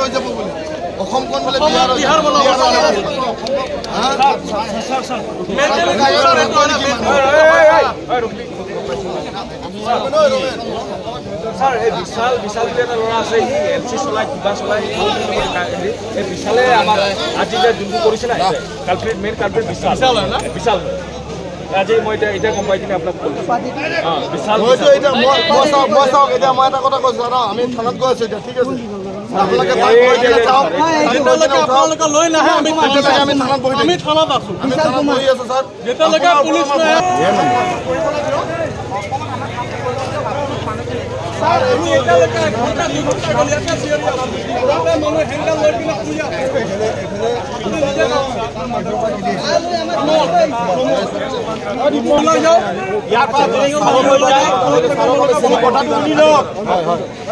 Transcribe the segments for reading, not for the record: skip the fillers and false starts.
হৈ যাব বুলি অসমখন বোলে বিহাৰ স্যার এই বিশাল বিশাল যে এটা লড়া আছে হি এলসি চলাই কিবা চলাই এই বিশালে আমার আজি যে যোনটো কৰিছে না কালপ্রিট মেইন কালপ্রিট বিশাল হয় না বিশাল আজি মই এটা গম পাই কিনে আপোনাক কৈছো বিশাল মইতো এটা মই চাওক এটা মই এটা কথা কৈছো না আমি থানাত গৈ আছো এটা ঠিক আছে আপোনালোকে তাক কৈ দিলে চাওক আপোনালোকে লৈ নাহে আমি থানাত বহি আমি থানাত আছো আমি থানাত বহি আছো স্যার যেতিয়ালৈকে পুলিচ নাহে স্যার আমি এতিয়ালৈকে ঘণ্টা 2 ঘণ্টা গলিয়াতে চিঞৰি আছো তাতে মানুহ হেন্ডেল লৈ কিনে শুই আছে ইয়াৰ পৰা যদি মানুহ হৈ যায় কোনো কথা শুনি লওক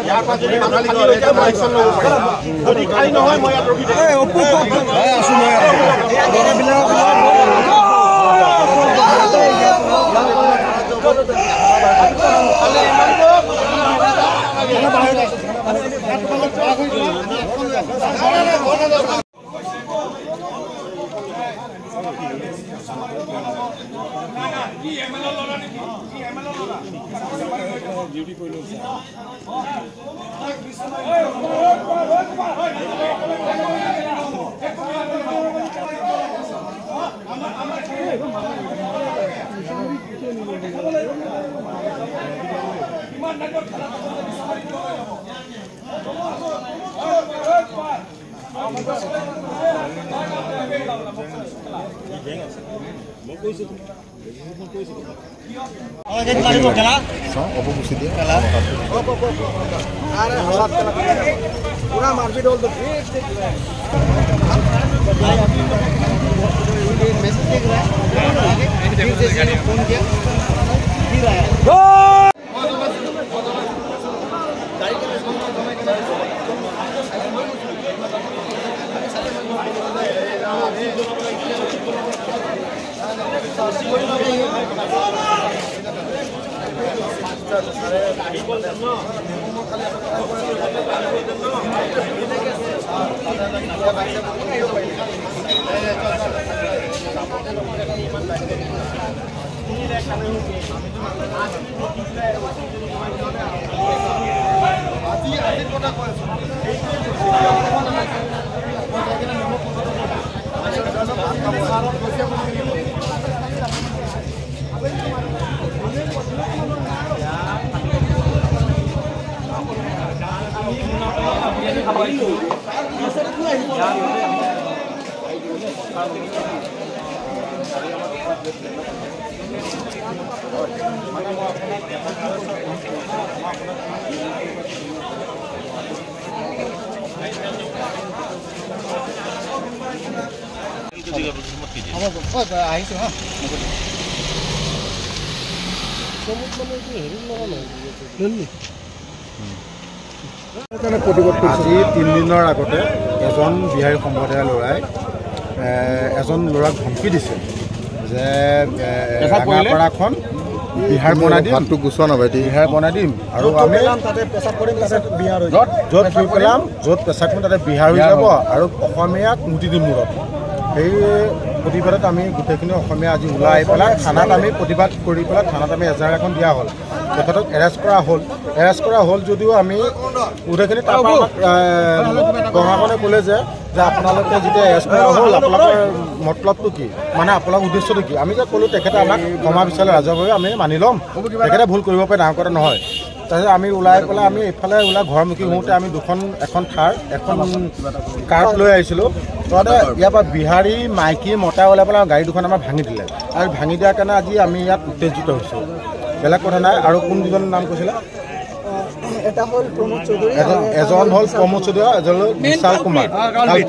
ইয়াৰ পৰা যদি মানুহ খালি হৈ যায় মই একশন ল'ব পাৰিম যদি খালি নহয় মই ইয়াত ৰখি থাকিম অপু আছো মই ডিউটি কৰিলো पूरा मारपीट हो तो मैसेज देख रहा है फोन किया আজি 3 দিনৰ আগতে এজন বিহাৰী সম্প্ৰদায়ৰ ল'ৰাই এজন ল'ৰাক ধমকি দিছে যে ৰাঙাপাৰাখন বিহাৰ বনাই দিম ভাতটো গুচোৱা নাপাই বিহাৰ বনাই দিম আৰু আমি তাতে পেচাব কৰিম তাতে বিহাৰ হৈ যাব য'ত থৈ পেলাম য'ত পেচাব কৰিম তাতে বিহাৰ হৈ যাব আৰু অসমীয়াক মুটি দিম মূৰত সেই প্ৰতিবাদত আমি গোটেইখিনি অসমীয়া আজি ওলাই আহি পেলাই থানাত আমি প্ৰতিবাদ কৰি পেলাই থানাত আমি এজাহাৰ এখন দিয়া হ'ল তেখেতক এৰেষ্ট কৰা হ'ল যদিও আমি গোটেইখিনি তাৰপৰা প্ৰশাসনে ক'লে যে আপোনালোকে যেতিয়া এৰেষ্ট কৰা হ'ল আপোনালোকৰ মতলবটো কি মানে আপোনাৰ উদ্দেশ্যটো কি আমি যে ক'লোঁ তেখেতে আমাক ক্ষমা বিচাৰিলে ৰাজহুৱাভাৱে আমি মানি ল'ম তেখেতে ভুল কৰিব পাৰে ডাঙৰ কথা নহয় তাৰপিছত আমি ওলাই পেলাই আমি এইফালে ওলাই ঘৰমুখী হওঁতে আমি এখন থাৰ এখন কাৰ্ট লৈ আহিছিলোঁ তহঁতে ইয়াৰ পৰা বিহাৰী মাইকী মতা ওলাই পেলাই গাড়ী দুখন আমাৰ ভাঙি দিলে আৰু ভাঙি দিয়াৰ কাৰণে আজি আমি ইয়াত উত্তেজিত হৈছোঁ বেলেগ কথা নাই আৰু কোন দুজনৰ নাম কৈছিলে এজন হ'ল প্ৰমোদ চৌধুৰী এজন বিশাল কুমাৰ এই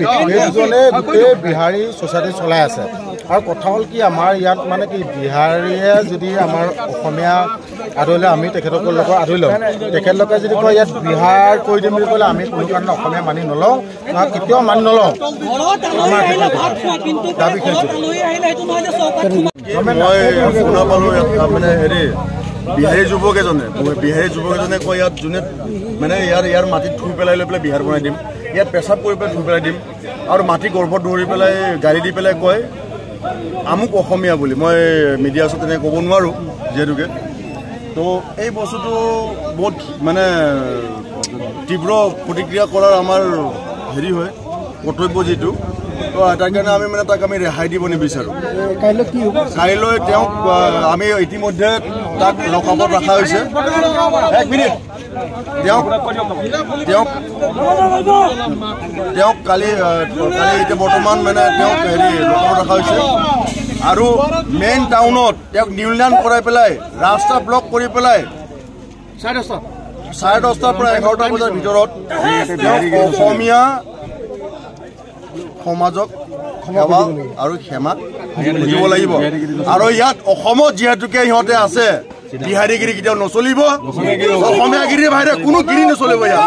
দুজনে গোটেই বিহাৰী ছ'চাইটি চলাই আছে আৰু কথা হ'ল কি আমাৰ ইয়াত মানে কি বিহাৰীয়ে যদি আমাৰ অসমীয়া আদৰিলে আমি তেখেতলোকৰ লগত আদৰি লওঁ তেখেতলোকে যদি কয় ইয়াত বিহাৰ কৰি দিম বুলি ক'লে আমি কোনো কাৰণে অসমীয়া মানি নলওঁ কেতিয়াও মানি নলওঁ আমাৰ দাবী খেলিছোঁ মই শুনা পালোঁ মানে হেৰি বিহাৰী যুৱক এজনে কয় ইয়াত যোনে মানে ইয়াৰ মাটিত থুই পেলাই লৈ পেলাই বিহাৰ বনাই দিম, ইয়াত পেচাব কৰি পেলাই থুই পেলাই দিম, আৰু মাটি গৰ্ভত ধৰি পেলাই গাড়ী দি পেলাই কয় আমুক অসমীয়া বুলি। মই মিডিয়া ওচৰত তেনেকৈ ক'ব নোৱাৰোঁ যিহেতুকে। তো এই বস্তুটো বহুত মানে তীব্ৰ প্ৰতিক্ৰিয়া কৰাৰ আমাৰ হেৰি হয় কৰ্তব্য যিটো। তো তাৰ কাৰণে আমি মানে তাক আমি ৰেহাই দিব নিবিচাৰোঁ। কাইলৈ তেওঁক আমি ইতিমধ্যে তাক লকআপত ৰখা হৈছে। এক মিনিট, তেওঁক কালি এতিয়া বৰ্তমান মানে তেওঁক হেৰি লকআপত ৰখা হৈছে। আৰু মেইন টাউনত তেওঁক নিউল্যাণ্ড কৰাই পেলাই ৰাস্তা ব্লক কৰি পেলাই 10:30 পৰা 11টা বজাৰ ভিতৰত অসমীয়া সমাজক সেৱা আৰু ক্ষমা বুজিব লাগিব। আৰু ইয়াত অসমত যিহেতুকে সিহঁতে আছে, বিহাৰীগিৰি কেতিয়াও নচলিব, অসমীয়াগিৰিৰ বাহিৰে কোনো গিৰি নচলিব ইয়াত।